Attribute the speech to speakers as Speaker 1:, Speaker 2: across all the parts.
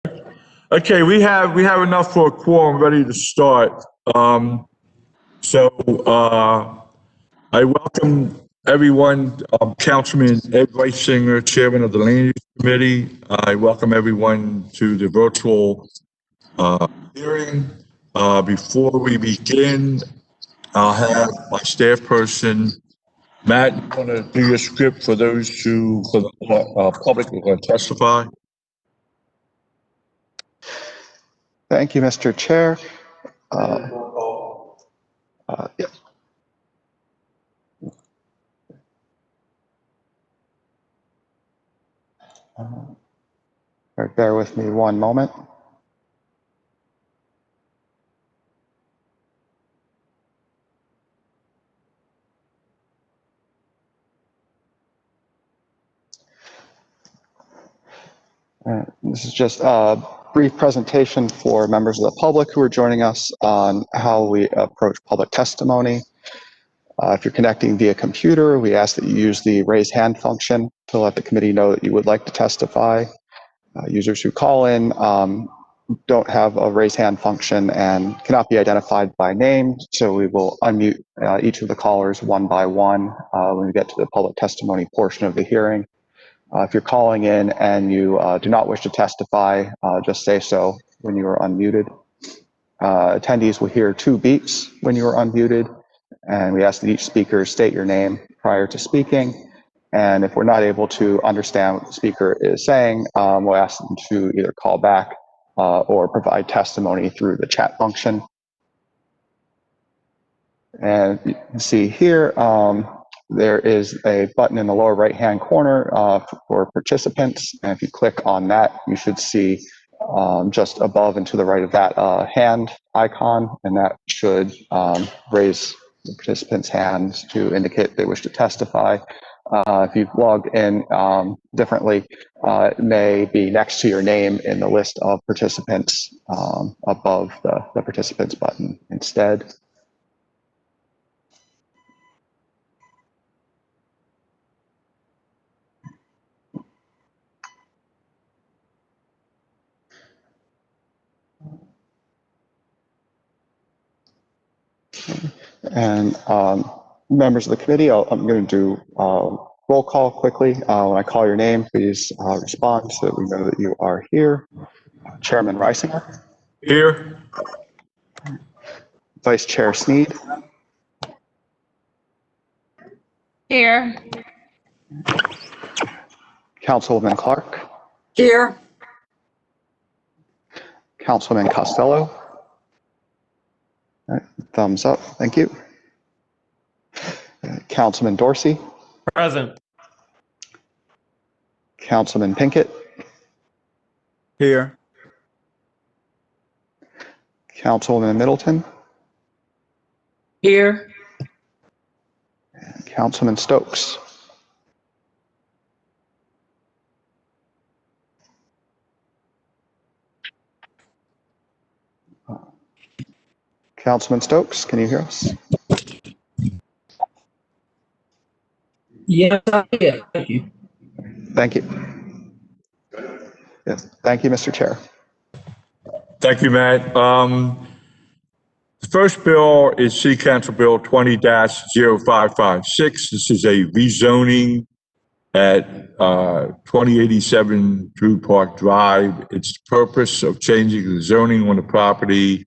Speaker 1: Okay, we have enough for a quorum ready to start. I welcome everyone, Councilman Ed Singer, Chairman of the Land Use Committee. I welcome everyone to the virtual hearing. Before we begin, I'll have my staff person, Matt, you want to do your script for the public who are going to testify?
Speaker 2: Thank you, Mr. Chair. Yes. Bear with me one moment. This is just a brief presentation for members of the public who are joining us on how we approach public testimony. If you're connecting via computer, we ask that you use the raise hand function to let the committee know that you would like to testify. Users who call in don't have a raise hand function and cannot be identified by name, so we will unmute each of the callers one by one when we get to the public testimony portion of the hearing. If you're calling in and you do not wish to testify, just say so when you are unmuted. Attendees will hear 2 beeps when you are unmuted, and we ask that each speaker state your name prior to speaking. And if we're not able to understand what the speaker is saying, we'll ask them to either call back or provide testimony through the chat function. And you can see here, there is a button in the lower right-hand corner for participants. And if you click on that, you should see just above and to the right of that hand icon, and that should raise the participants' hands to indicate they wish to testify. If you log in differently, it may be next to your name in the list of participants above the participants button instead. And members of the committee, I'm going to do roll call quickly. When I call your name, please respond so that we know that you are here. Chairman Reisinger.
Speaker 1: Here.
Speaker 2: Vice Chair Sneed.
Speaker 3: Here.
Speaker 2: Councilwoman Clark.
Speaker 3: Here.
Speaker 2: Councilman Costello. All right, thumbs up. Thank you. Councilman Dorsey.
Speaker 4: Present.
Speaker 2: Councilman Pinkett.
Speaker 4: Here.
Speaker 2: Councilwoman Middleton.
Speaker 3: Here.
Speaker 2: And Councilman Stokes. Councilman Stokes, can you hear us?
Speaker 3: Yes, I did. Thank you.
Speaker 2: Thank you. Yes, thank you, Mr. Chair.
Speaker 1: Thank you, Matt. The first bill is City Council Bill 20-0556. This is a rezoning at 2087 Drew Park Drive. It's the purpose of changing the zoning on the property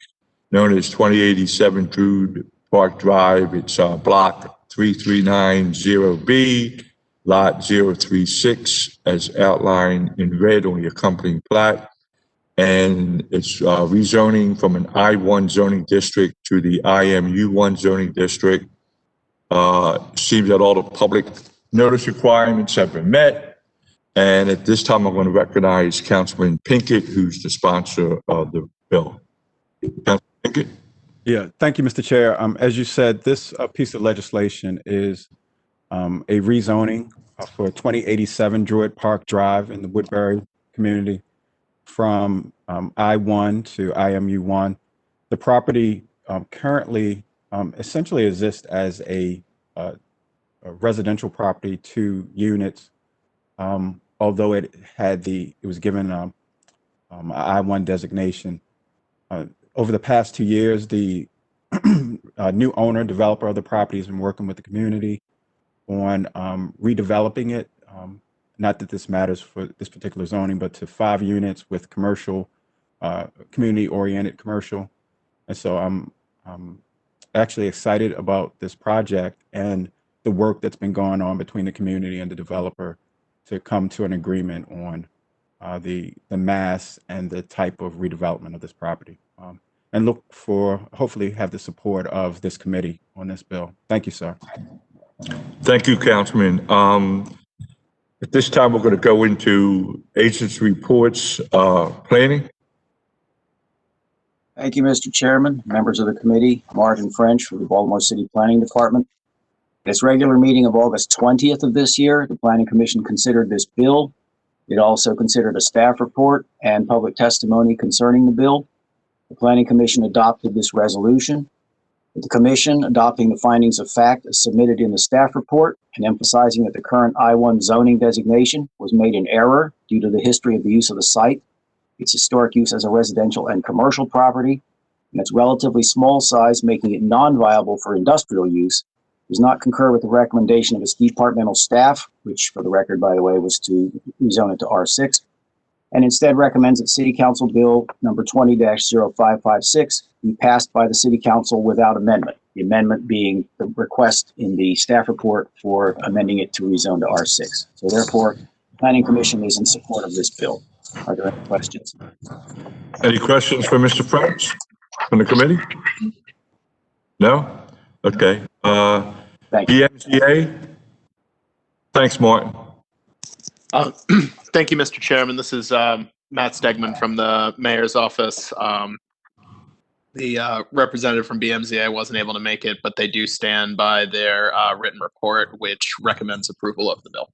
Speaker 1: known as 2087 Drew Park Drive. It's block 3390B, lot 036, as outlined in red on the accompanying plat. And it's rezoning from an I1 zoning district to the IMU1 zoning district. Seems that all the public notice requirements have been met. And at this time, I'm going to recognize Councilman Pinkett, who's the sponsor of the bill. Councilman Pinkett?
Speaker 4: Yeah, thank you, Mr. Chair. As you said, this piece of legislation is a rezoning for 2087 Druid Park Drive in the Woodbury community from I1 to IMU1. The property currently essentially exists as a residential property, 2 units, although it was given I-1 designation. Over the past 2 years, the new owner, developer of the property has been working with the community on redeveloping it. Not that this matters for this particular zoning, but to 5 units with commercial, community-oriented commercial. And so I'm actually excited about this project and the work that's been going on between the community and the developer to come to an agreement on the mass and the type of redevelopment of this property. And look for, hopefully have the support of this committee on this bill. Thank you, sir.
Speaker 1: Thank you, Councilman. At this time, we're going to go into agents' reports, planning.
Speaker 5: Thank you, Mr. Chairman, members of the committee. Martin French from the Baltimore City Planning Department. At its regular meeting of August 20th of this year, the Planning Commission considered this bill. It also considered a staff report and public testimony concerning the bill. The Planning Commission adopted this resolution, with the Commission adopting the findings of fact as submitted in the staff report and emphasizing that the current I-1 zoning designation was made in error due to the history of the use of the site, its historic use as a residential and commercial property, and its relatively small size making it non-viable for industrial use, does not concur with the recommendation of its departmental staff, which for the record, by the way, was to rezone it to R6, and instead recommends that City Council Bill number 20-0556 be passed by the City Council without amendment. The amendment being the request in the staff report for amending it to rezone to R6. So therefore, the Planning Commission is in support of this bill. Are there any questions?
Speaker 1: Any questions for Mr. French from the committee? No? Okay.
Speaker 5: Thank you.
Speaker 1: BMGA? Thanks, Martin.
Speaker 6: Thank you, Mr. Chairman. This is Matt Stegman from the mayor's office. The representative from BMZA wasn't able to make it, but they do stand by their written report, which recommends approval of the bill.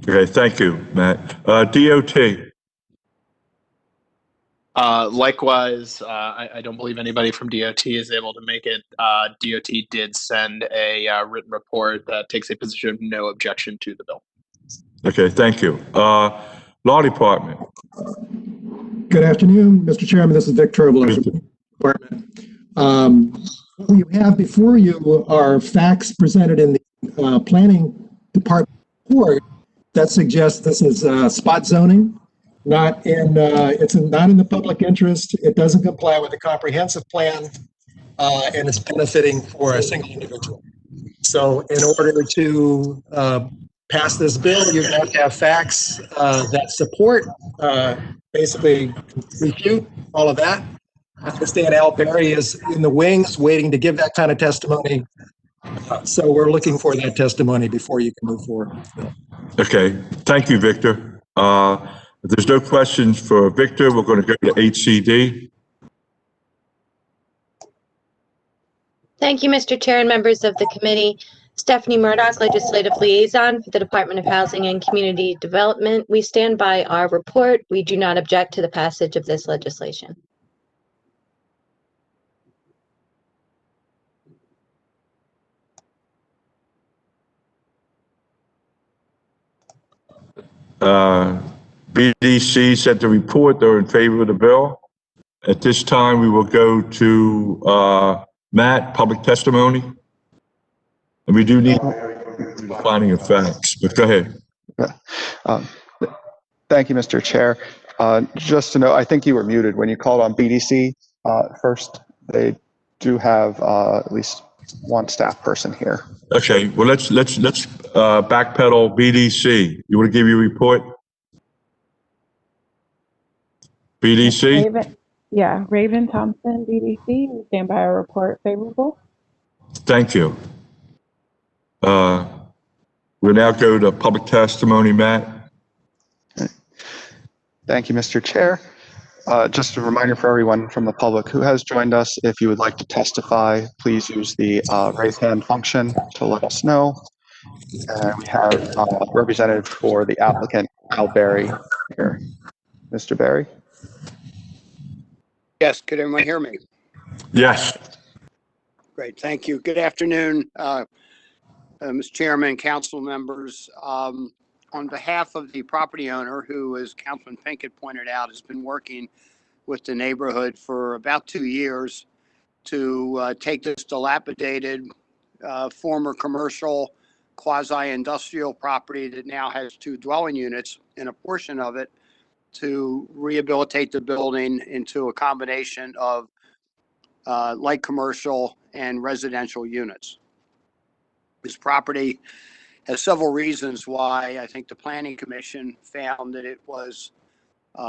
Speaker 1: Okay, thank you, Matt. DOT?
Speaker 6: Likewise, I don't believe anybody from DOT is able to make it. DOT did send a written report that takes a position of no objection to the bill.
Speaker 1: Okay, thank you. Law Department?
Speaker 7: Good afternoon, Mr. Chairman. This is Vic Trobler from the Department. What you have before you are facts presented in the Planning Department report that suggests this is spot zoning. It's not in the public interest. It doesn't comply with the comprehensive plan, and it's benefiting for a single individual. So in order to pass this bill, you're going to have facts that support, basically refute all of that. I understand Al Berry is in the wings waiting to give that kind of testimony. So we're looking for that testimony before you can move forward.
Speaker 1: Okay, thank you, Victor. If there's no questions for Victor, we're going to go to HCD.
Speaker 8: Thank you, Mr. Chair and members of the committee. Stephanie Murdoch, Legislative Liaison for the Department of Housing and Community Development. We stand by our report. We do not object to the passage of this legislation.
Speaker 1: BDC sent the report. They're in favor of the bill. At this time, we will go to Matt, public testimony. And we do need the finding of facts, but go ahead.
Speaker 2: Thank you, Mr. Chair. Just to know, I think you were muted when you called on BDC first. They do have at least one staff person here.
Speaker 1: Okay, well, let's backpedal BDC. You want to give your report? BDC?
Speaker 9: Raven Thompson, BDC. We stand by our report favorable.
Speaker 1: Thank you. We'll now go to public testimony, Matt.
Speaker 2: Thank you, Mr. Chair. Just a reminder for everyone from the public who has joined us, if you would like to testify, please use the raise hand function to let us know. And we have a representative for the applicant, Al Berry, here. Mr. Berry?
Speaker 10: Yes, could everyone hear me?
Speaker 1: Yes.
Speaker 10: Great, thank you. Good afternoon, Mr. Chairman, council members. on behalf of the property owner, who, as Councilman Pinkett pointed out, has been working with the neighborhood for about 2 years to take this dilapidated former commercial quasi-industrial property that now has 2 dwelling units and a portion of it, to rehabilitate the building into a combination of light commercial and residential units. This property has several reasons why I think the Planning Commission found that it was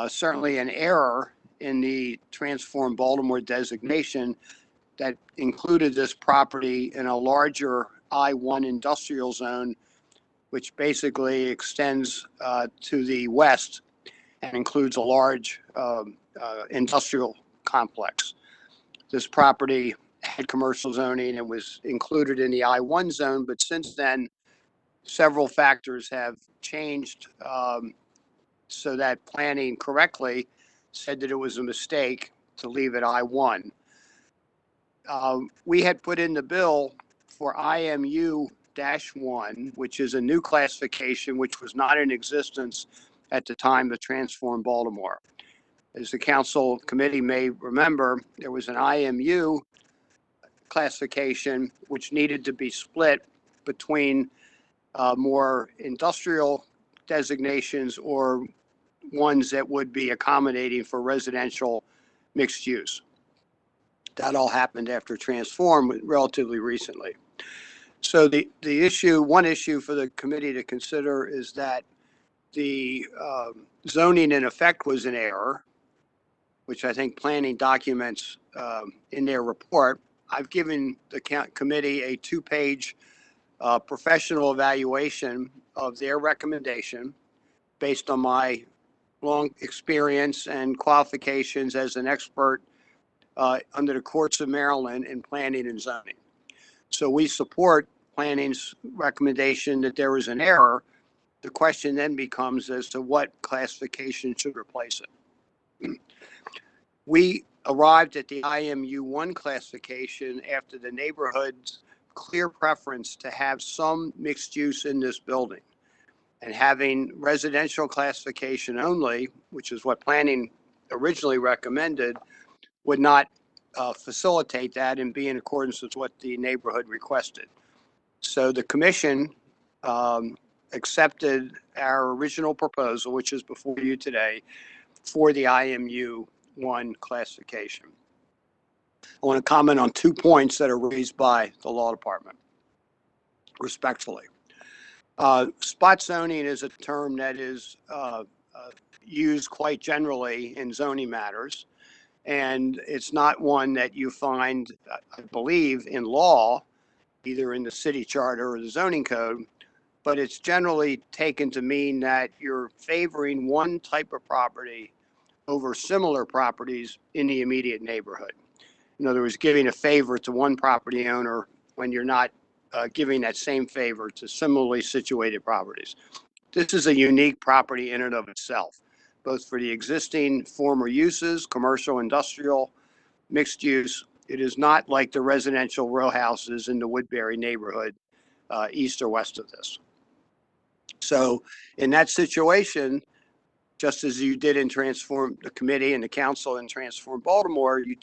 Speaker 10: certainly an error in the Transform Baltimore designation that included this property in a larger I-1 industrial zone, which basically extends to the west and includes a large industrial complex. This property had commercial zoning and was included in the I-1 zone, but since then, several factors have changed so that planning correctly said that it was a mistake to leave it I-1. We had put in the bill for IMU-1, which is a new classification which was not in existence at the time of Transform Baltimore. As the council committee may remember, there was an IMU classification which needed to be split between more industrial designations or ones that would be accommodating for residential mixed use. That all happened after Transform relatively recently. So one issue for the committee to consider is that the zoning in effect was an error, which I think planning documents in their report. I've given the committee a 2-page professional evaluation of their recommendation based on my long experience and qualifications as an expert under the courts of Maryland in planning and zoning. So we support planning's recommendation that there was an error. The question then becomes as to what classification should replace it. We arrived at the IMU-1 classification after the neighborhood's clear preference to have some mixed use in this building, and having residential classification only, which is what planning originally recommended, would not facilitate that and be in accordance with what the neighborhood requested. So the commission accepted our original proposal, which is before you today, for the IMU-1 classification. I want to comment on 2 points that are raised by the law department, respectfully. Spot zoning is a term that is used quite generally in zoning matters, and it's not one that you find, I believe, in law, either in the city charter or the zoning code, but it's generally taken to mean that you're favoring one type of property over similar properties in the immediate neighborhood. In other words, giving a favor to one property owner when you're not giving that same favor to similarly situated properties. This is a unique property in and of itself, both for the existing former uses, commercial, industrial, mixed use. It is not like the residential row houses in the Woodbury neighborhood, east or west of this. So in that situation, just as you did in Transform, the committee and the council in Transform Baltimore, you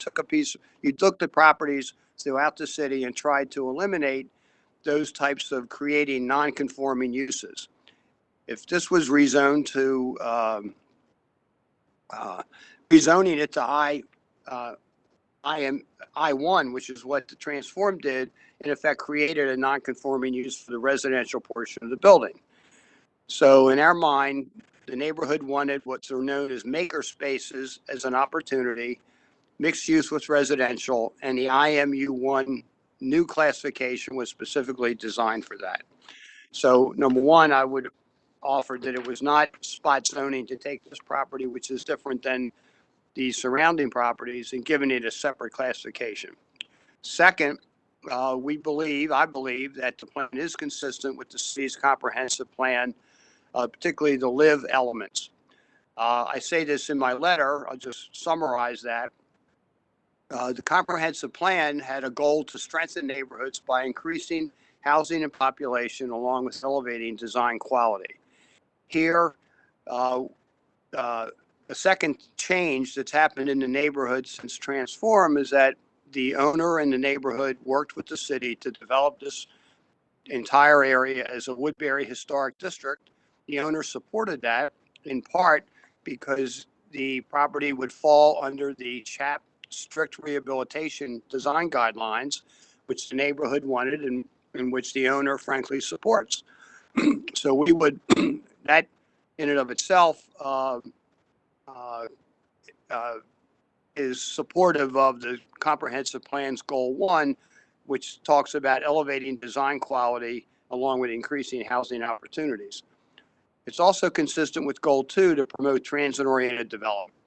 Speaker 10: looked at properties throughout the city and tried to eliminate those types of creating non-conforming uses. If this was rezoned to rezoning it to I-1, which is what the Transform did, in effect created a non-conforming use for the residential portion of the building. So in our mind, the neighborhood wanted what's known as maker spaces as an opportunity, mixed use with residential, and the IMU-1 new classification was specifically designed for that. So number one, I would offer that it was not spot zoning to take this property, which is different than the surrounding properties, and giving it a separate classification. Second, I believe that the plan is consistent with the city's comprehensive plan, particularly the live elements. I say this in my letter, I'll just summarize that. The comprehensive plan had a goal to strengthen neighborhoods by increasing housing and population along with elevating design quality. here. A second change that's happened in the neighborhood since Transform is that the owner in the neighborhood worked with the city to develop this entire area as a Woodbury Historic District. The owner supported that in part because the property would fall under the CHAP strict rehabilitation design guidelines, which the neighborhood wanted and in which the owner frankly supports. So we would, that in and of itself is supportive of the comprehensive plan's goal 1, which talks about elevating design quality along with increasing housing opportunities. It's also consistent with goal 2 to promote transit-oriented development.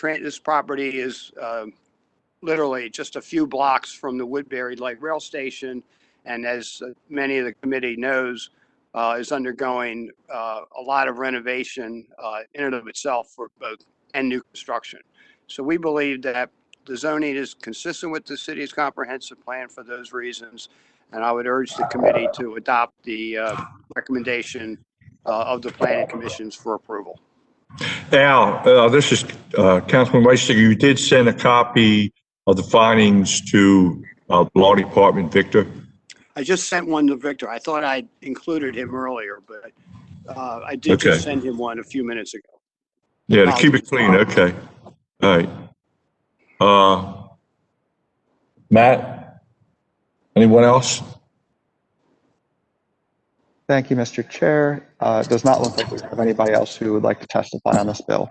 Speaker 10: This property is literally just a few blocks from the Woodbury Light Rail Station, and as many of the committee knows, is undergoing a lot of renovation in and of itself for both and new construction. So we believe that the zoning is consistent with the city's comprehensive plan for those reasons, and I would urge the committee to adopt the recommendation of the planning commissions for approval.
Speaker 1: Al, this is Councilman Reisinger. You did send a copy of the findings to Law Department, Victor.
Speaker 10: I just sent one to Victor. I thought I included him earlier, but I did just send him one a few minutes ago.
Speaker 1: Yeah, to keep it clean. Okay. All right. Matt, anyone else?
Speaker 2: Thank you, Mr. Chair. It does not look like we have anybody else who would like to testify on this bill.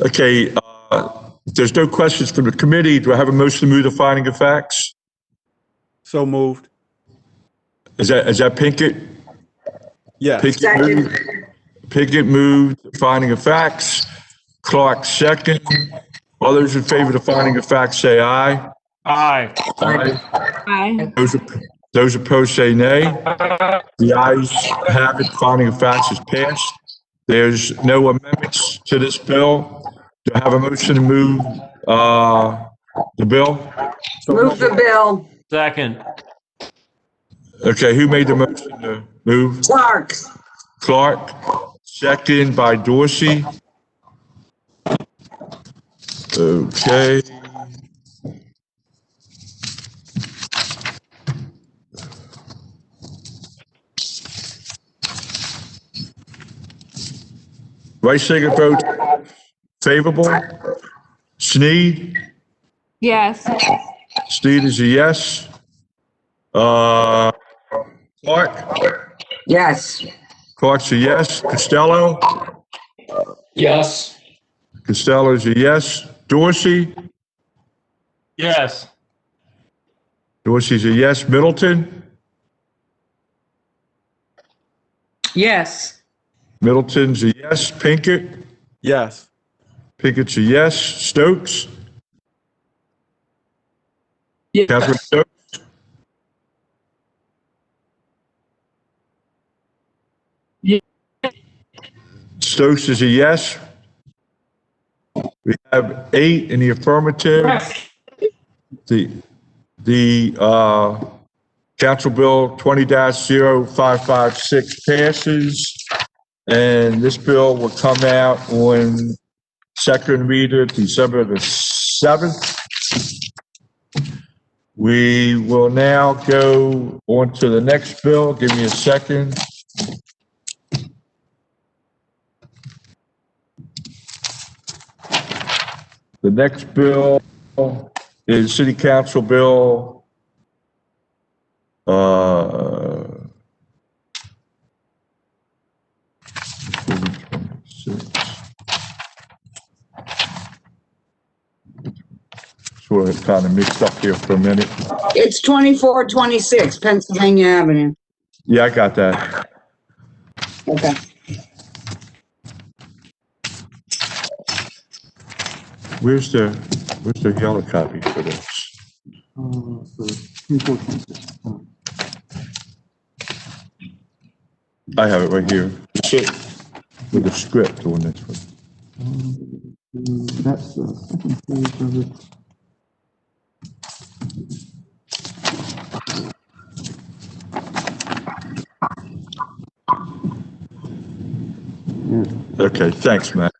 Speaker 1: Okay. If there's no questions from the committee, do I have a motion to move the finding of facts?
Speaker 4: So moved.
Speaker 1: Is that Pinkett?
Speaker 4: Yes.
Speaker 1: Pinkett moved the finding of facts. Clark second. All those in favor of the finding of facts say aye.
Speaker 3: Aye.
Speaker 1: Aye. Those opposed say nay. The ayes have it. Finding of facts is passed. There's no amendments to this bill. Do I have a motion to move the bill?
Speaker 3: Move the bill. Second.
Speaker 1: Okay, who made the motion to move?
Speaker 3: Clark.
Speaker 1: Clark, second by Dorsey. Okay. Reisinger votes favorable. Sneed?
Speaker 9: Yes.
Speaker 1: Sneed is a yes. Clark?
Speaker 3: Yes.
Speaker 1: Clark's a yes. Costello?
Speaker 3: Yes.
Speaker 1: Costello's a yes. Dorsey?
Speaker 3: Yes.
Speaker 1: Dorsey's a yes. Middleton?
Speaker 3: Yes.
Speaker 1: Middleton's a yes. Pinkett?
Speaker 4: Yes.
Speaker 1: Pinkett's a yes. Stokes? Catherine
Speaker 3: Yes.
Speaker 1: Stokes?
Speaker 3: Yes.
Speaker 1: Stokes is a yes. We have 8 in the affirmative. The Council Bill 20-0556 passes, and this bill will come out on second reader December the 7th. We will now go on to the next bill. Give me a second. The next bill is City Council Bill 26. Sort of kind of mixed up here for a minute.
Speaker 3: It's 2426 Pennsylvania Avenue.
Speaker 1: Yeah, I got that.
Speaker 3: Okay.
Speaker 1: Where's the yellow copy for this? I have it right here. With the script on this one.
Speaker 11: That's the second page of it.
Speaker 1: Okay, thanks, Matt.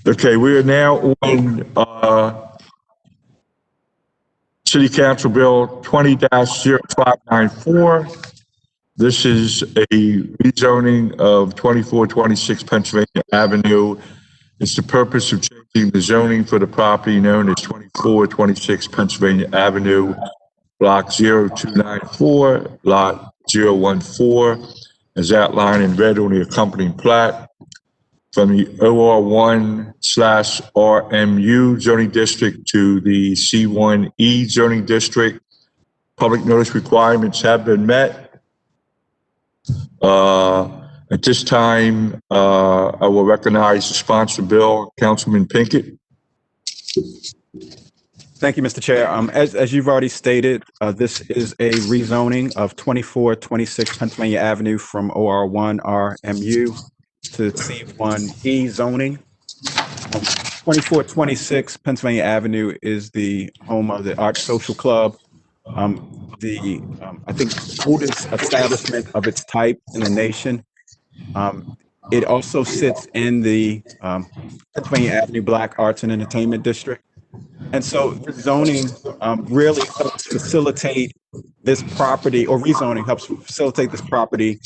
Speaker 1: Okay, we are now on City Council Bill 20-0594. This is a rezoning of 2426 Pennsylvania Avenue. It's the purpose of changing the zoning for the property known as 2426 Pennsylvania Avenue, Block 0294, Lot 014, as outlined in red on the accompanying plat, from the OR1/RMU zoning district to the C1E zoning district. Public notice requirements have been met. At this time, I will recognize the sponsor bill, Councilman Pinkett.
Speaker 4: Thank you, Mr. Chair. As you've already stated, this is a rezoning of 2426 Pennsylvania Avenue from OR1 RMU to C1E zoning. 2426 Pennsylvania Avenue is the home of the Art Social Club, I think oldest establishment of its type in the nation. It also sits in the Pennsylvania Avenue Black Arts and Entertainment District. And so the zoning really helps facilitate this property, or rezoning helps facilitate this property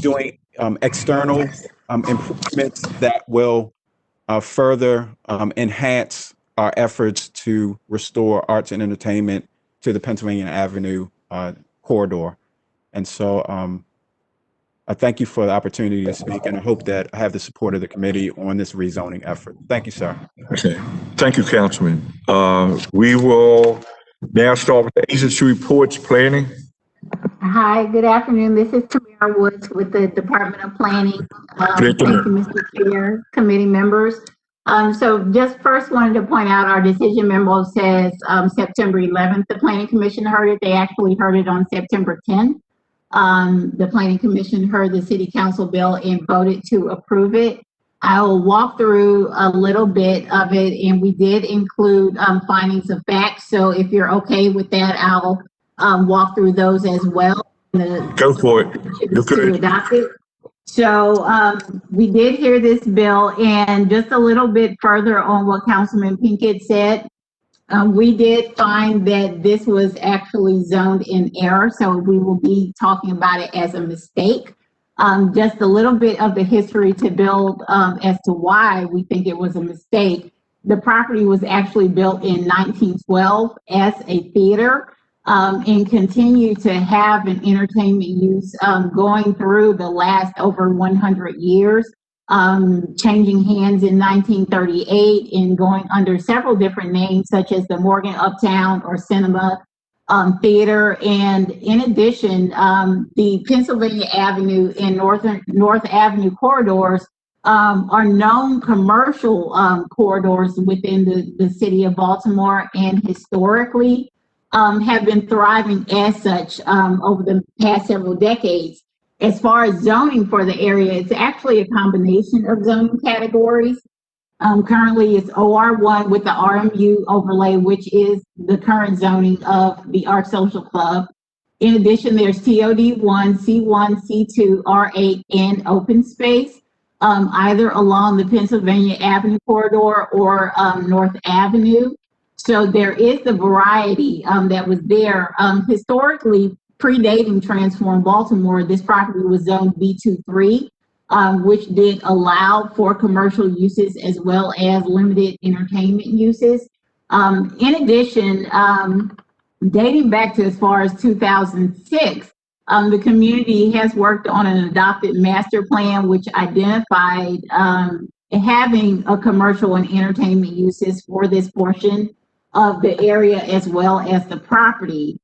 Speaker 4: doing external improvements that will further enhance our efforts to restore arts and entertainment to the Pennsylvania Avenue corridor. And so I thank you for the opportunity to speak, and I hope that I have the support of the committee on this rezoning effort. Thank you, sir.
Speaker 1: Okay, thank you, Councilman. We will now start with the agency reports, planning.
Speaker 12: Hi, good afternoon. This is Tamara Woods with the Department of Planning. Thank you, Mr. Chair, committee members. So just first wanted to point out our decision memo says September 11th, the Planning Commission heard it. They actually heard it on September 10th. The Planning Commission heard the City Council bill and voted to approve it. I will walk through a little bit of it, and we did include findings of fact. So if you're okay with that, I'll walk through those as well.
Speaker 1: Go for it.
Speaker 12: To adopt it. So we did hear this bill, and just a little bit further on what Councilman Pinkett said, we did find that this was actually zoned in error, so we will be talking about it as a mistake. Just a little bit of the history to build as to why we think it was a mistake. The property was actually built in 1912 as a theater and continued to have an entertainment use going through the last over 100 years. Changing hands in 1938 and going under several different names such as the Morgan Uptown or Cinema Theater. And in addition, the Pennsylvania Avenue and North Avenue corridors are known commercial corridors within the city of Baltimore, and historically have been thriving as such over the past several decades. As far as zoning for the area, it's actually a combination of zoning categories. Currently, it's OR1 with the RMU overlay, which is the current zoning of the Art Social Club. In addition, there's TOD1, C1, C2, R8, and open space, either along the Pennsylvania Avenue corridor or North Avenue. So there is the variety that was there. Historically, predating Transform Baltimore, this property was zoned B23, which did allow for commercial uses as well as limited entertainment uses. In addition, dating back to as far as 2006, the community has worked on an adopted master plan which identified having a commercial and entertainment uses for this portion of the area as well as the property.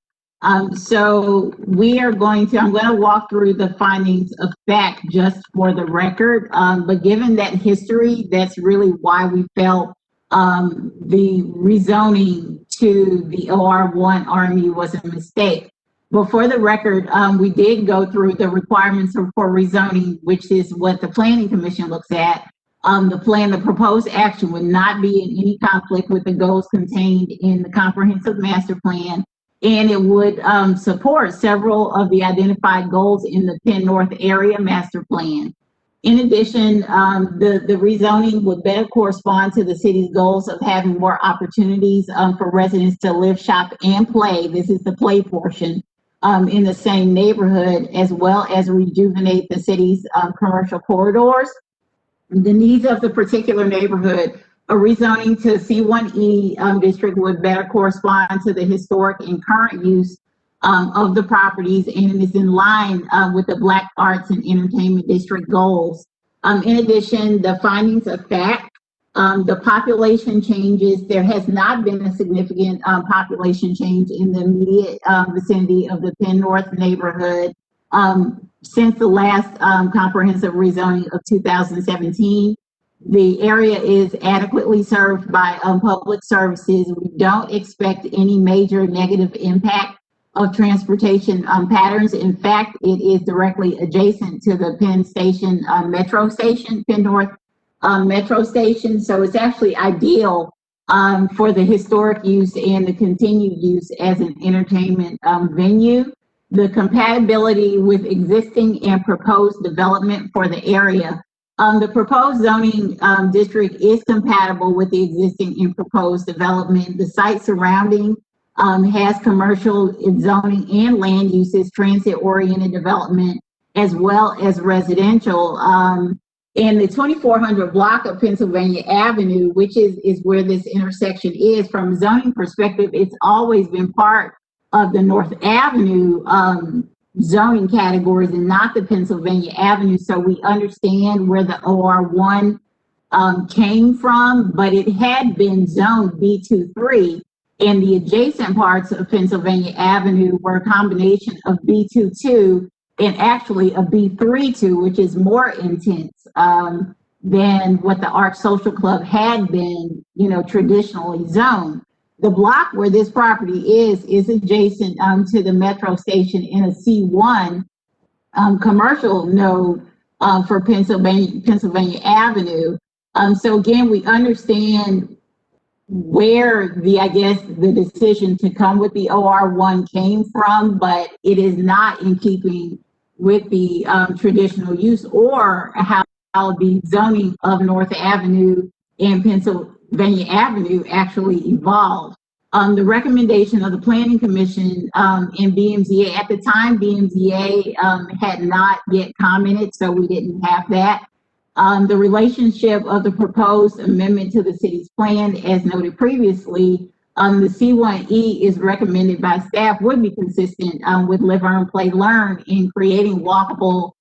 Speaker 12: So I'm going to walk through the findings of fact just for the record, but given that history, that's really why we felt the rezoning to the OR1 RMU was a mistake. But for the record, we did go through the requirements for rezoning, which is what the Planning Commission looks at. The proposed action would not be in any conflict with the goals contained in the comprehensive master plan, and it would support several of the identified goals in the Penn North area master plan. In addition, the rezoning would better correspond to the city's goals of having more opportunities for residents to live, shop, and play. This is the play portion in the same neighborhood, as well as rejuvenate the city's commercial corridors. The needs of the particular neighborhood, a rezoning to C1E district would better correspond to the historic and current use of the properties, and it is in line with the Black Arts and Entertainment District goals. In addition, the findings of fact, the population changes, there has not been a significant population change in the immediate vicinity of the Penn North neighborhood since the last comprehensive rezoning of 2017. The area is adequately served by public services. We don't expect any major negative impact of transportation patterns. In fact, it is directly adjacent to the Penn Station metro station, Penn North metro station. So it's actually ideal for the historic use and the continued use as an entertainment venue. The compatibility with existing and proposed development for the area. The proposed zoning district is compatible with the existing and proposed development. The site surrounding has commercial zoning and land uses, transit-oriented development, as well as residential. And the 2400 block of Pennsylvania Avenue, which is where this intersection is, from a zoning perspective, it's always been part of the North Avenue zoning categories and not the Pennsylvania Avenue. So we understand where the OR1 came from, but it had been zoned B23, and the adjacent parts of Pennsylvania Avenue were a combination of B22 and actually a B32, which is more intense than what the Arch Social Club had been, traditionally zoned. The block where this property is adjacent to the metro station in a C1 commercial node for Pennsylvania Avenue. So again, we understand where the decision to come with the OR1 came from, but it is not in keeping with the traditional use or how the zoning of North Avenue and Pennsylvania Avenue actually evolved. The recommendation of the Planning Commission and BMZA, at the time, BMZA had not yet commented, so we didn't have that. The relationship of the proposed amendment to the city's plan, as noted previously, the C1E is recommended by staff would be consistent with Live, Earn, Play, Learn in creating walkable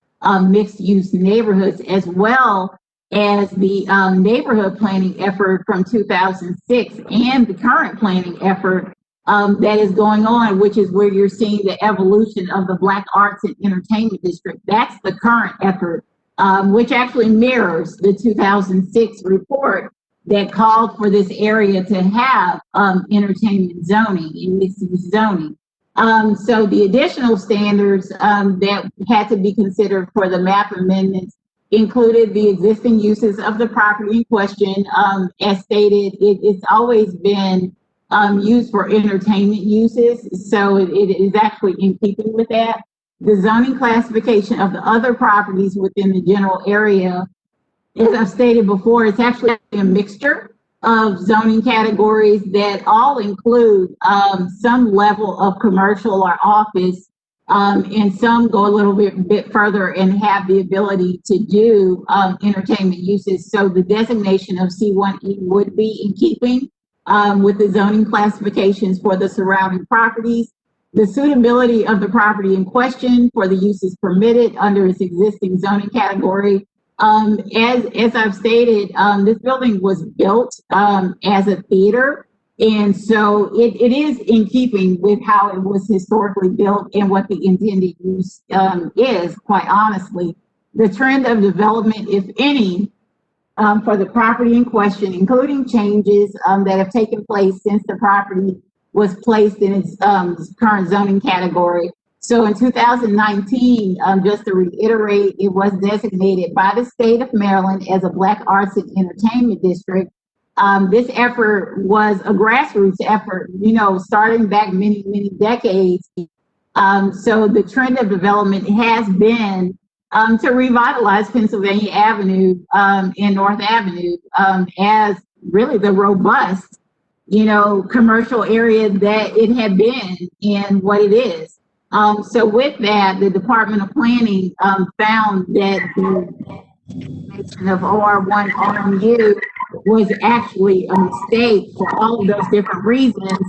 Speaker 12: mixed-use neighborhoods, as well as the neighborhood planning effort from 2006 and the current planning effort that is going on, which is where you're seeing the evolution of the Black Arts and Entertainment District. That's the current effort, which actually mirrors the 2006 report that called for this area to have entertainment zoning and mixed-use zoning. So the additional standards that had to be considered for the map amendments included the existing uses of the property in question. As stated, it's always been used for entertainment uses, so it is actually in keeping with that. The zoning classification of the other properties within the general area, as I've stated before, it's actually a mixture of zoning categories that all include some level of commercial or office, and some go a little bit further and have the ability to do entertainment uses. So the designation of C1E would be in keeping with the zoning classifications for the surrounding properties. The suitability of the property in question for the uses permitted under its existing zoning category. As I've stated, this building was built as a theater. And so it is in keeping with how it was historically built and what the intended use is, quite honestly. The trend of development, if any, for the property in question, including changes that have taken place since the property was placed in its current zoning category, So in 2019, just to reiterate, it was designated by the state of Maryland as a Black Arts and Entertainment District. This effort was a grassroots effort, you know, starting back many, many decades. So the trend of development has been to revitalize Pennsylvania Avenue and North Avenue as really the robust, you know, commercial area that it had been and what it is. So with that, the Department of Planning found that the of OR1 RMU was actually a mistake for all of those different reasons.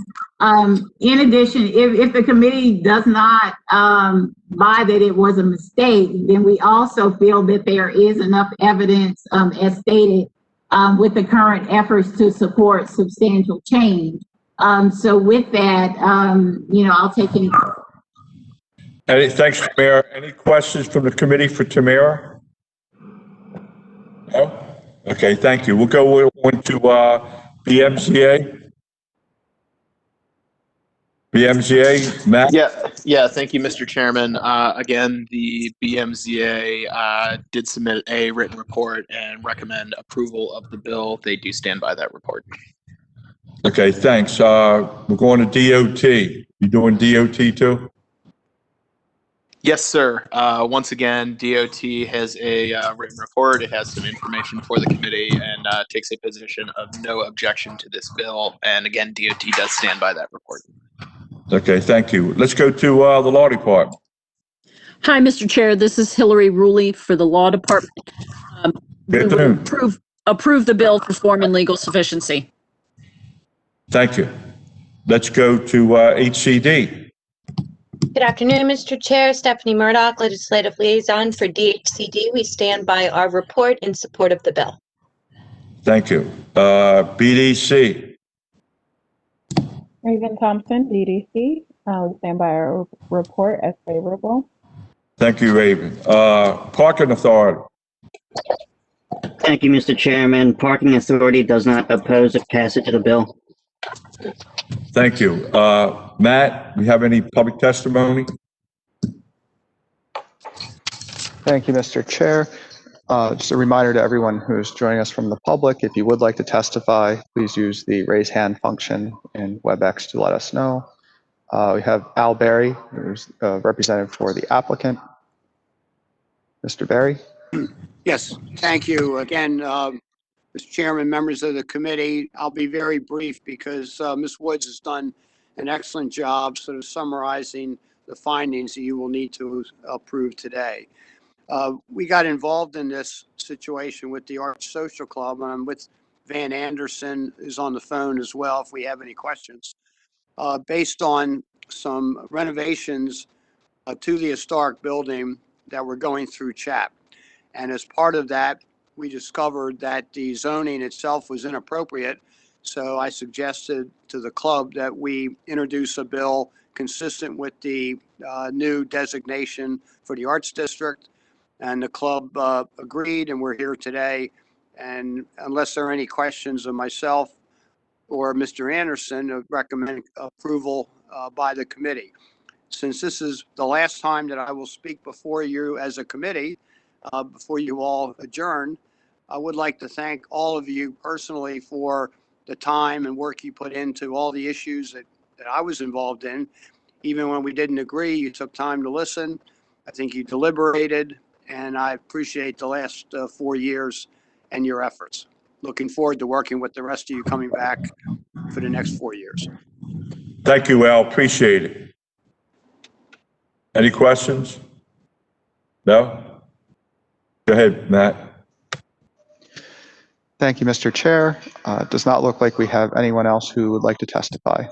Speaker 12: In addition, if the committee does not buy that it was a mistake, then we also feel that there is enough evidence, as stated, with the current efforts to support substantial change. So with that, you know, I'll take any.
Speaker 1: Thanks, Tamara. Any questions from the committee for Tamara? No? Okay, thank you. We'll go on to BMCA. BMCA, Matt?
Speaker 6: Yeah. Thank you, Mr. Chairman. Again, the BMZA did submit a written report and recommend approval of the bill. They do stand by that report.
Speaker 1: Okay, thanks. We're going to DOT. You doing DOT too?
Speaker 6: Yes, sir. Once again, DOT has a written report. It has some information for the committee and takes a position of no objection to this bill. And again, DOT does stand by that report.
Speaker 1: Okay, thank you. Let's go to the Law Department.
Speaker 13: Hi, Mr. Chair. This is Hilary Ruley for the Law Department.
Speaker 1: Good afternoon.
Speaker 13: Approve the bill for form and legal sufficiency.
Speaker 1: Thank you. Let's go to HCD.
Speaker 8: Good afternoon, Mr. Chair. Stephanie Murdoch, Legislative Liaison for DHCD. We stand by our report in support of the bill.
Speaker 1: Thank you. BDC.
Speaker 9: Raven Thompson, DDC. Stand by our report as favorable.
Speaker 1: Thank you, Raven. Parking Authority.
Speaker 11: Thank you, Mr. Chairman. Parking Authority does not oppose the passage of the bill.
Speaker 1: Thank you. Matt, we have any public testimony?
Speaker 2: Thank you, Mr. Chair. Just a reminder to everyone who's joining us from the public, if you would like to testify, please use the raise hand function in WebEx to let us know. We have Al Berry, who's representative for the applicant. Mr. Berry?
Speaker 10: Yes, thank you. Again, Mr. Chairman, members of the committee, I'll be very brief because Ms. Woods has done an excellent job sort of summarizing the findings that you will need to approve today. We got involved in this situation with the Arts Social Club, and I'm with Van Anderson, who's on the phone as well, if we have any questions, based on some renovations to the historic building that were going through CHAP. And as part of that, we discovered that the zoning itself was inappropriate. So I suggested to the club that we introduce a bill consistent with the new designation for the Arts District. And the club agreed, and we're here today. And unless there are any questions of myself or Mr. Anderson, I recommend approval by the committee. Since this is the last time that I will speak before you as a committee, before you all adjourn, I would like to thank all of you personally for the time and work you put into all the issues that I was involved in. Even when we didn't agree, you took time to listen. I think you deliberated, and I appreciate the last 4 years and your efforts. Looking forward to working with the rest of you coming back for the next 4 years.
Speaker 1: Thank you, Al. Appreciate it. Any questions? No? Go ahead, Matt.
Speaker 2: Thank you, Mr. Chair. It does not look like we have anyone else who would like to testify.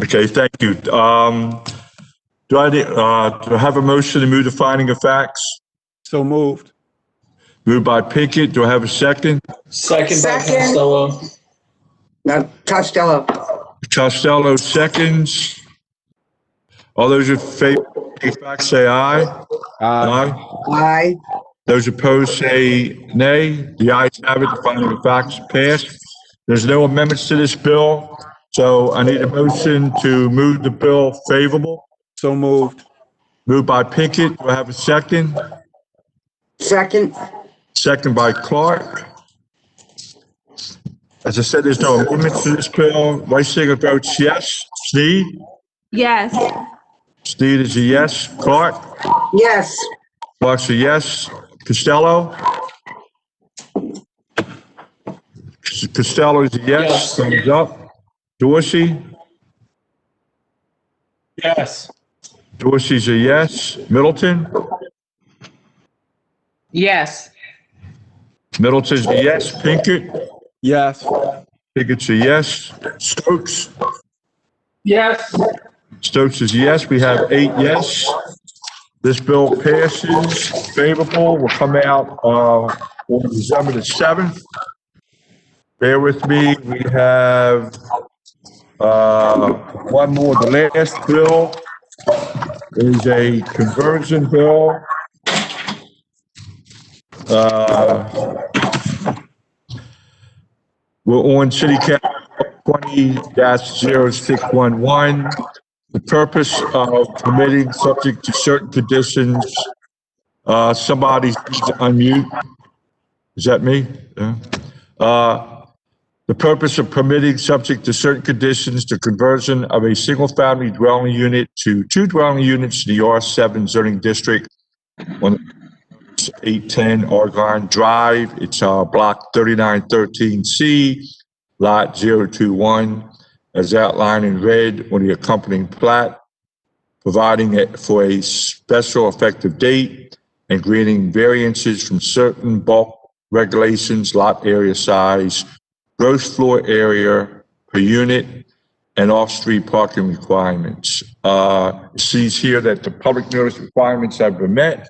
Speaker 1: Okay, thank you. Do I have a motion to move the finding of facts?
Speaker 4: So moved.
Speaker 1: Moved by Pinkett. Do I have a second?
Speaker 3: Second. No, Costello.
Speaker 1: Costello seconds. All those in favor of the facts say aye. Aye.
Speaker 3: Aye.
Speaker 1: Those opposed say nay. The ayes have it. The finding of facts passed. There's no amendments to this bill, so I need a motion to move the bill favorable.
Speaker 4: So moved.
Speaker 1: Moved by Pinkett. Do I have a second?
Speaker 3: Second.
Speaker 1: Second by Clark. As I said, there's no amendments to this bill. Reisinger votes yes. Sneed?
Speaker 9: Yes.
Speaker 1: Sneed is a yes. Clark?
Speaker 3: Yes.
Speaker 1: Clark's a yes. Costello? Costello is a yes. Thumbs up. Dorsey?
Speaker 6: Yes.
Speaker 1: Dorsey's a yes. Middleton?
Speaker 3: Yes.
Speaker 1: Middleton's a yes. Pinkett?
Speaker 4: Yes.
Speaker 1: Pinkett's a yes. Stokes?
Speaker 3: Yes.
Speaker 1: Stokes is a yes. We have 8 yes. This bill passes favorable. Will come out on December the 7th. Bear with me. We have one more. The last bill is a conversion bill. We're on City Council 20-0611. The purpose of permitting, subject to certain conditions, somebody needs to unmute. Is that me? Yeah. The purpose of permitting, subject to certain conditions, the conversion of a single-family dwelling unit to 2 dwelling units in the R7 zoning district on 810 Argonne Drive. It's block 3913C, lot 021, as outlined in red on the accompanying plat, providing it for a special effective date and granting variances from certain bulk regulations, lot area size, gross floor area per unit, and off-street parking requirements. It sees here that the public notice requirements have been met.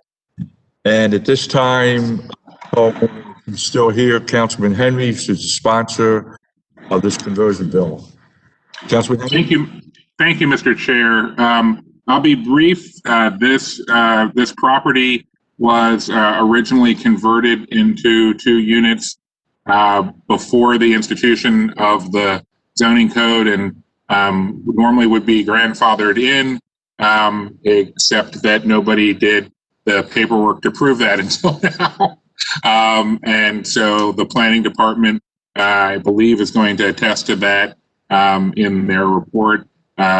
Speaker 1: And at this time, I'm still here, Councilman Henry, who's the sponsor of this conversion bill. Councilman Henry?
Speaker 14: Thank you, Mr. Chair. I'll be brief. This property was originally converted into 2 units before the institution of the zoning code, and normally would be grandfathered in, except that nobody did the paperwork to prove that until now. And so the planning department, I believe, is going to attest to that in their report.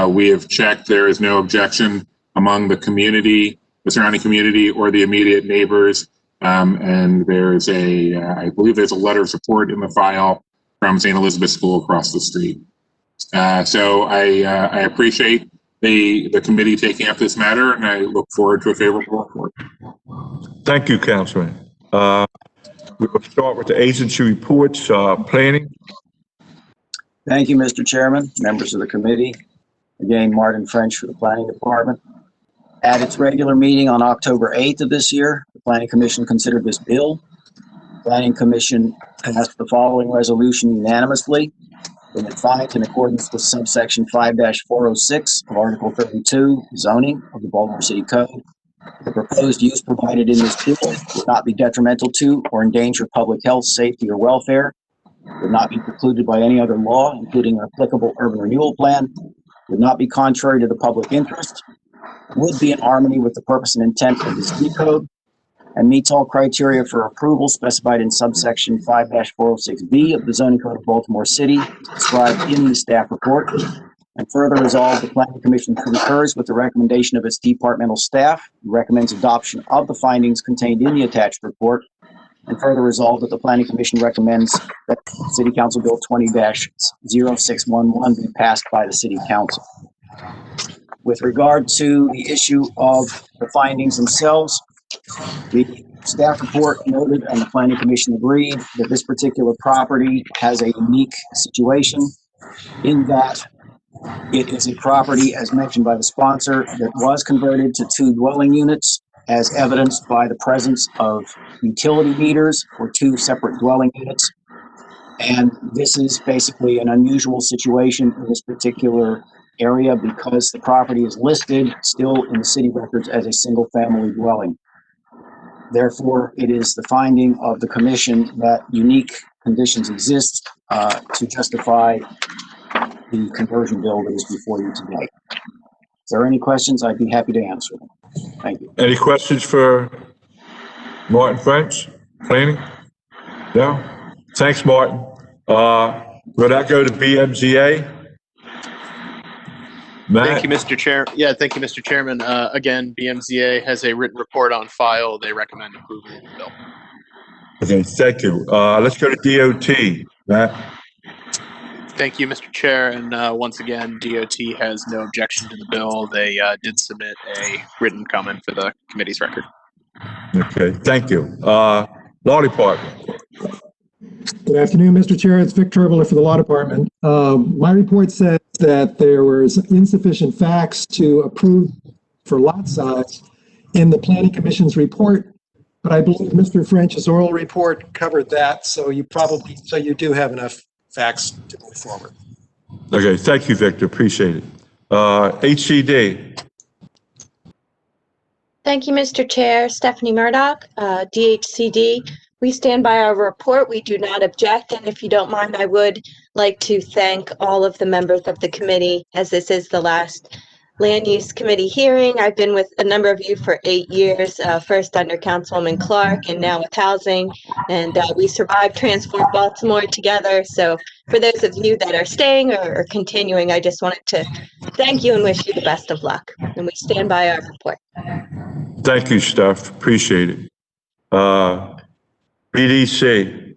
Speaker 14: We have checked. There is no objection among the community, the surrounding community, or the immediate neighbors. And there's I believe there's a letter of support in the file from St. Elizabeth School across the street. So I appreciate the committee taking up this matter, and I look forward to a favorable report.
Speaker 1: Thank you, Councilman. We will start with the agency reports, planning.
Speaker 5: Thank you, Mr. Chairman, members of the committee. Again, Martin French for the Planning Department. At its regular meeting on October 8th of this year, the Planning Commission considered this bill. The Planning Commission passed the following resolution unanimously. And it finds, in accordance with subsection 5-406 of Article 32, zoning of the Baltimore City Code, the proposed use provided in this bill would not be detrimental to or endanger public health, safety, or welfare, would not be precluded by any other law, including an applicable urban renewal plan, would not be contrary to the public interest, would be in harmony with the purpose and intent of the city code, and meets all criteria for approval specified in subsection 5-406B of the zoning code of Baltimore City, described in the staff report. And further resolved, the Planning Commission concurs with the recommendation of its departmental staff, and recommends adoption of the findings contained in the attached report. And further resolved that the Planning Commission recommends that City Council Bill 20-0611 be passed by the City Council. With regard to the issue of the findings themselves, the staff report noted and the Planning Commission agreed that this particular property has a unique situation in that it is a property, as mentioned by the sponsor, that was converted to 2 dwelling units, as evidenced by the presence of utility meters for 2 separate dwelling units. And this is basically an unusual situation in this particular area because the property is listed still in the city records as a single-family dwelling. Therefore, it is the finding of the commission that unique conditions exist to justify the conversion bill that is before you today. If there are any questions, I'd be happy to answer them. Thank you.
Speaker 1: Any questions for Martin French, planning? No? Thanks, Martin. Will that go to BMZA? Matt?
Speaker 6: Thank you, Mr. Chair. Yeah, thank you, Mr. Chairman. Again, BMZA has a written report on file. They recommend approval of the bill.
Speaker 1: Okay, thank you. Let's go to DOT. Matt?
Speaker 6: Thank you, Mr. Chair. And once again, DOT has no objection to the bill. They did submit a written comment for the committee's record.
Speaker 1: Okay, thank you. Law Department.
Speaker 7: Good afternoon, Mr. Chair. It's Vic Turbler for the Law Department. My report says that there was insufficient facts to approve for lot size in the Planning Commission's report, but I believe Mr. French's oral report covered that, so you do have enough facts to move forward.
Speaker 1: Okay, thank you, Victor. Appreciate it. HCD.
Speaker 8: Thank you, Mr. Chair. Stephanie Murdoch, DHCD. We stand by our report. We do not object. And if you don't mind, I would like to thank all of the members of the committee, as this is the last Land Use Committee hearing. I've been with a number of you for 8 years, first under Councilwoman Clark and now with Housing. And we survived Transform Baltimore together. So for those of you that are staying or continuing, I just wanted to thank you and wish you the best of luck. And we stand by our report.
Speaker 1: Thank you, Steph. Appreciate it. BDC.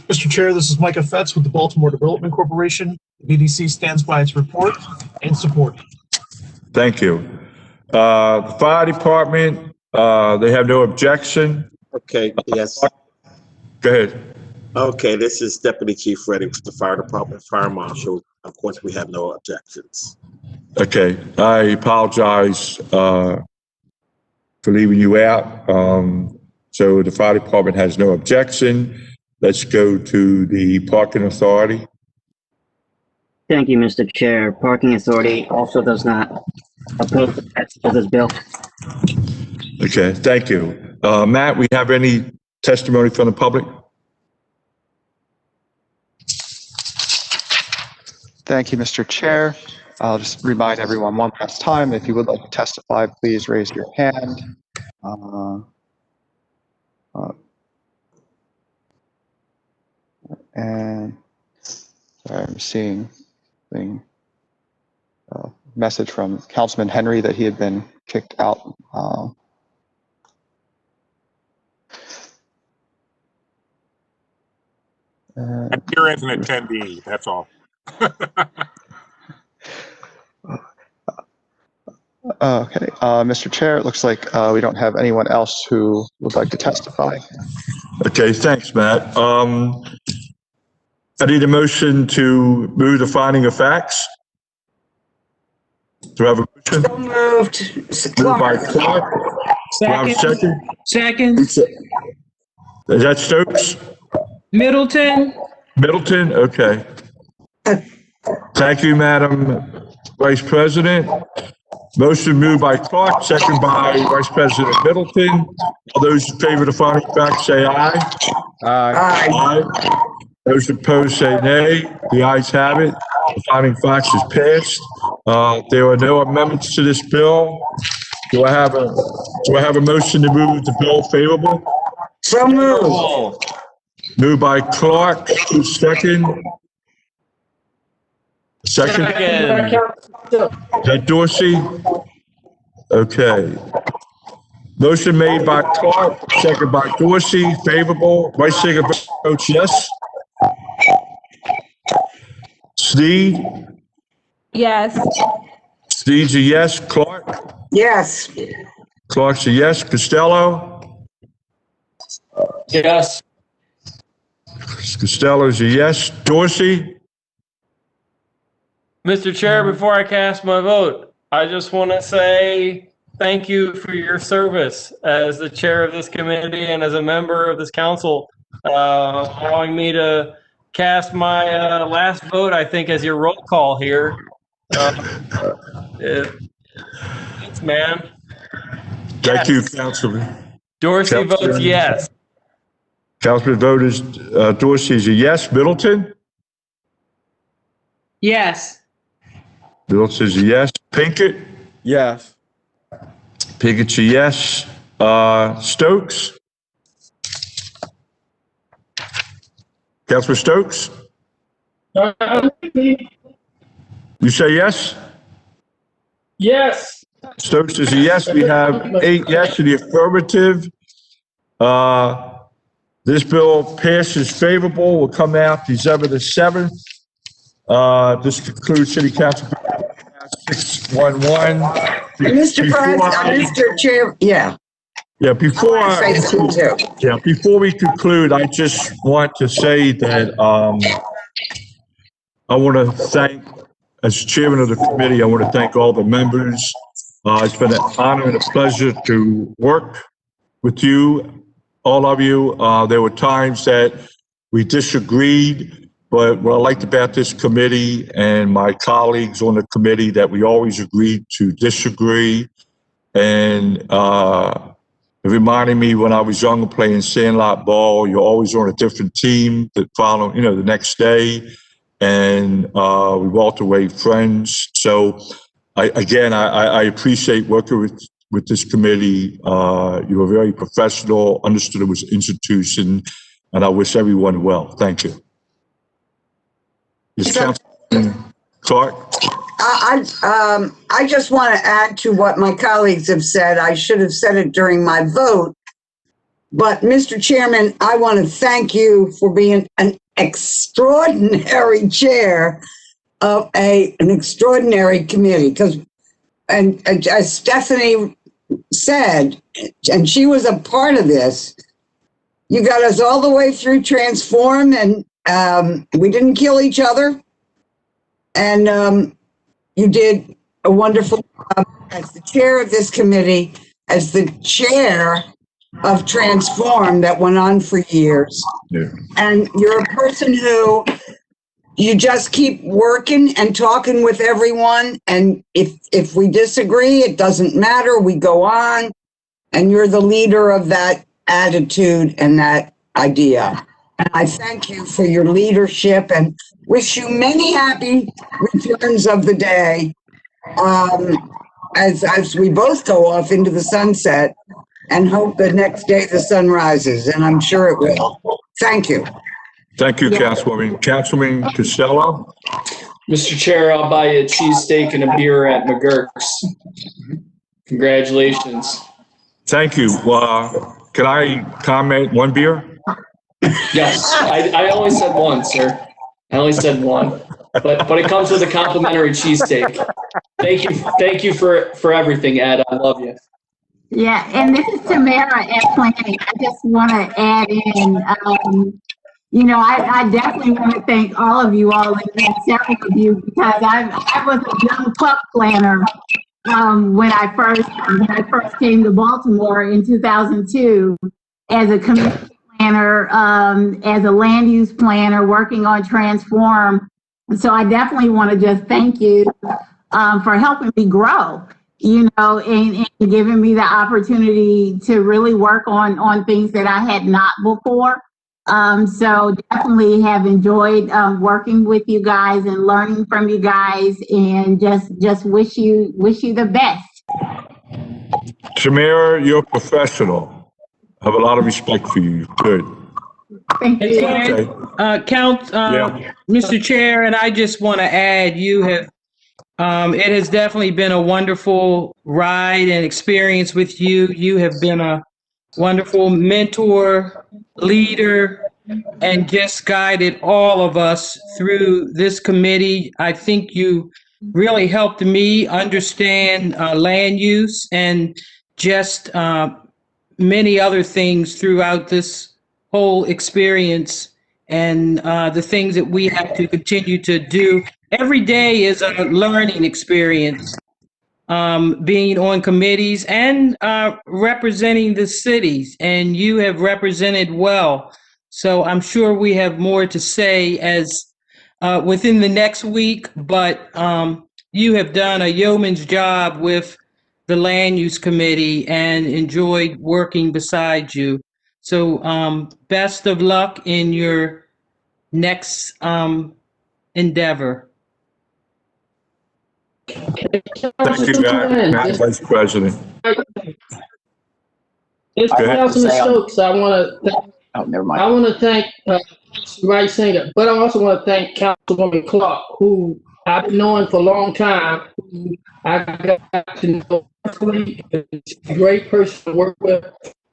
Speaker 15: Mr. Chair, this is Micah Fetz with the Baltimore Development Corporation. The BDC stands by its report and support.
Speaker 1: Thank you. The Fire Department, they have no objection.
Speaker 16: Okay, yes.
Speaker 1: Go ahead.
Speaker 16: Okay, this is Deputy Chief Ready with the Fire Department, Fire Marshal. Of course, we have no objections.
Speaker 1: Okay, I apologize for leaving you out. So the Fire Department has no objection. Let's go to the Parking Authority.
Speaker 11: Thank you, Mr. Chair. Parking Authority also does not oppose the text of this bill.
Speaker 1: Okay, thank you. Matt, we have any testimony from the public?
Speaker 2: Thank you, Mr. Chair. I'll just remind everyone one last time, if you would like to testify, please raise your hand. And sorry, I'm seeing a message from Councilman Henry that he had been kicked out.
Speaker 14: I'm here as an attendee, that's all.
Speaker 2: Okay, Mr. Chair, it looks like we don't have anyone else who would like to testify.
Speaker 1: Okay, thanks, Matt. I need a motion to move the finding of facts. Do I have a motion?
Speaker 3: So moved.
Speaker 1: Moved by Clark. Do I have a second?
Speaker 3: Second.
Speaker 1: Is that Stokes?
Speaker 3: Middleton.
Speaker 1: Middleton, okay. Thank you, Madam Vice President. Motion moved by Clark, second by Vice President Middleton. All those in favor of the finding of facts say aye.
Speaker 3: Aye.
Speaker 1: Aye. Those opposed say nay. The ayes have it. The finding of facts is passed. There are no amendments to this bill. Do I have a motion to move the bill favorable?
Speaker 3: So moved.
Speaker 1: Moved by Clark, who's second? Second? Is that Dorsey? Okay. Motion made by Clark, second by Dorsey, favorable. Vice Chair votes yes. Sneed?
Speaker 9: Yes.
Speaker 1: Sneed's a yes. Clark?
Speaker 3: Yes.
Speaker 1: Clark's a yes. Costello?
Speaker 3: Yes.
Speaker 1: Costello's a yes. Dorsey?
Speaker 17: Mr. Chair, before I cast my vote, I just want to say thank you for your service as the chair of this committee and as a member of this council, allowing me to cast my last vote, I think, as your roll call here. Thanks, man.
Speaker 1: Thank you, Councilman.
Speaker 17: Dorsey votes yes.
Speaker 1: Councilman vote is, Dorsey is a yes. Middleton?
Speaker 3: Yes.
Speaker 1: Bill says a yes. Pinkett?
Speaker 4: Yes.
Speaker 1: Pinkett's a yes. Stokes? Councilor Stokes? You say yes?
Speaker 17: Yes.
Speaker 1: Stokes is a yes. We have 8 yes in the affirmative. This bill passes favorable. Will come out December the 7th. This concludes City Council 611.
Speaker 3: Mr. President, Mr. Chair, yeah.
Speaker 1: Yeah,
Speaker 3: I wanna say something too.
Speaker 1: before we conclude, I just want to say that I want to thank, as chairman of the committee, I want to thank all the members. It's been an honor and a pleasure to work with you, all of you. There were times that we disagreed, but what I liked about this committee and my colleagues on the committee that we always agreed to disagree. And it reminded me when I was younger playing sandlot ball, you're always on a different team that follow, the next day. And we walked away friends. So I appreciate working with this committee. You were very professional, understood it was an institution, and I wish everyone well. Thank you. Is Councilman Clark?
Speaker 3: I just want to add to what my colleagues have said. I should have said it during my vote. But Mr. Chairman, I want to thank you for being an extraordinary chair of an extraordinary committee. And as Stephanie said, and she was a part of this, you got us all the way through Transform, and we didn't kill each other. And you did a wonderful job as the chair of this committee, as the chair of Transform that went on for years.
Speaker 1: Yeah.
Speaker 3: And you're a person who you just keep working and talking with everyone. And if we disagree, it doesn't matter. We go on. And you're the leader of that attitude and that idea. And I thank you for your leadership and wish you many happy returns of the day as we both go off into the sunset, and hope the next day the sun rises, and I'm sure it will. Thank you.
Speaker 1: Thank you, Councilwoman. Councilman Costello?
Speaker 17: Mr. Chair, I'll buy you a cheesesteak and a beer at McGurk's. Congratulations.
Speaker 1: Thank you. Can I comment? One beer?
Speaker 17: Yes, I only said one, sir. I only said one, but it comes with a complimentary cheesesteak. Thank you for everything, Ed. I love you.
Speaker 12: Yeah, and this is Tamara at Planning. I just want to add in, I definitely want to thank all of you all, and several of you, because I was a young pup planner when I first came to Baltimore in 2002 as a community planner, as a land use planner, working on Transform. So I definitely want to just thank you for helping me grow, and giving me the opportunity to really work on things that I had not before. So definitely have enjoyed working with you guys and learning from you guys, and just wish you the best.
Speaker 1: Tamara, you're a professional. I have a lot of respect for you. Good.
Speaker 12: Thank you.
Speaker 1: Okay.
Speaker 3: Mr. Chair, and I just want to add, you have, it has definitely been a wonderful ride and experience with you. You have been a wonderful mentor, leader, and just guided all of us through this committee. I think you really helped me understand land use and just many other things throughout this whole experience, and the things that we have to continue to do. Every day is a learning experience, being on committees and representing the cities, and you have represented well. So I'm sure we have more to say as within the next week, but you have done a yeoman's job with the Land Use Committee and enjoyed working beside you. So best of luck in your next endeavor.
Speaker 1: Thank you, Madam Vice President.
Speaker 18: It's
Speaker 1: Go ahead.
Speaker 18: Councilman Stokes. I want to.
Speaker 5: Oh, never mind.
Speaker 18: I want to thank Vice Singer, but I also want to thank Councilwoman Clark, who I've been knowing for a long time. Who I got to know personally. She's a great person to work with.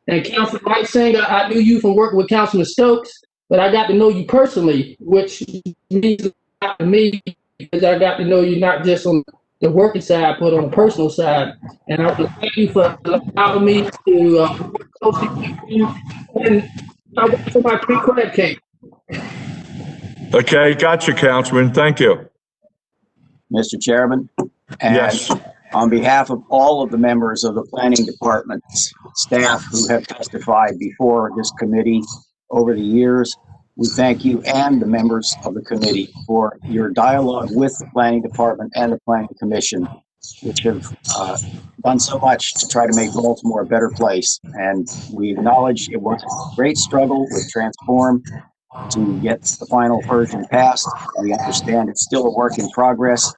Speaker 18: And Councilman Vice Singer, I knew you from working with Councilman Stokes, but I got to know you personally, which means a lot to me because I got to know you not just on the working side, but on the personal side. And I want to thank you for allowing me to work closely with you. And I went for my free crab cake.
Speaker 1: Okay, gotcha, Councilman. Thank you.
Speaker 5: Mr. Chairman, and
Speaker 1: Yes.
Speaker 5: on behalf of all of the members of the planning department's staff who have testified before this committee over the years, we thank you and the members of the committee for your dialogue with the planning department and the planning commission, which have done so much to try to make Baltimore a better place. And we acknowledge it was a great struggle with Transform to get the final version passed. We understand it's still a work in progress.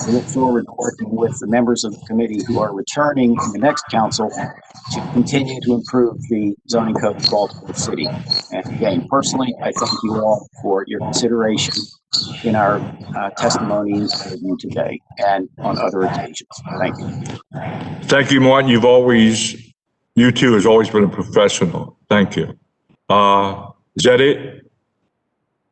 Speaker 5: We look forward to working with the members of the committee who are returning in the next council to continue to improve the zoning code of Baltimore City. And again, personally, I thank you all for your consideration in our testimonies with you today and on other occasions. Thank you.
Speaker 1: Thank you, Martin. You two has always been a professional. Thank you. Is that it?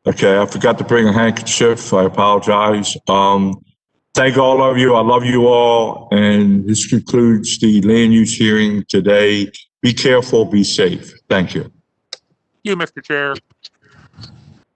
Speaker 1: Okay, I forgot to bring a handkerchief. I apologize. Thank all of you. I love you all. And this concludes the land use hearing today. Be careful, be safe. Thank you.
Speaker 14: You, Mr. Chair.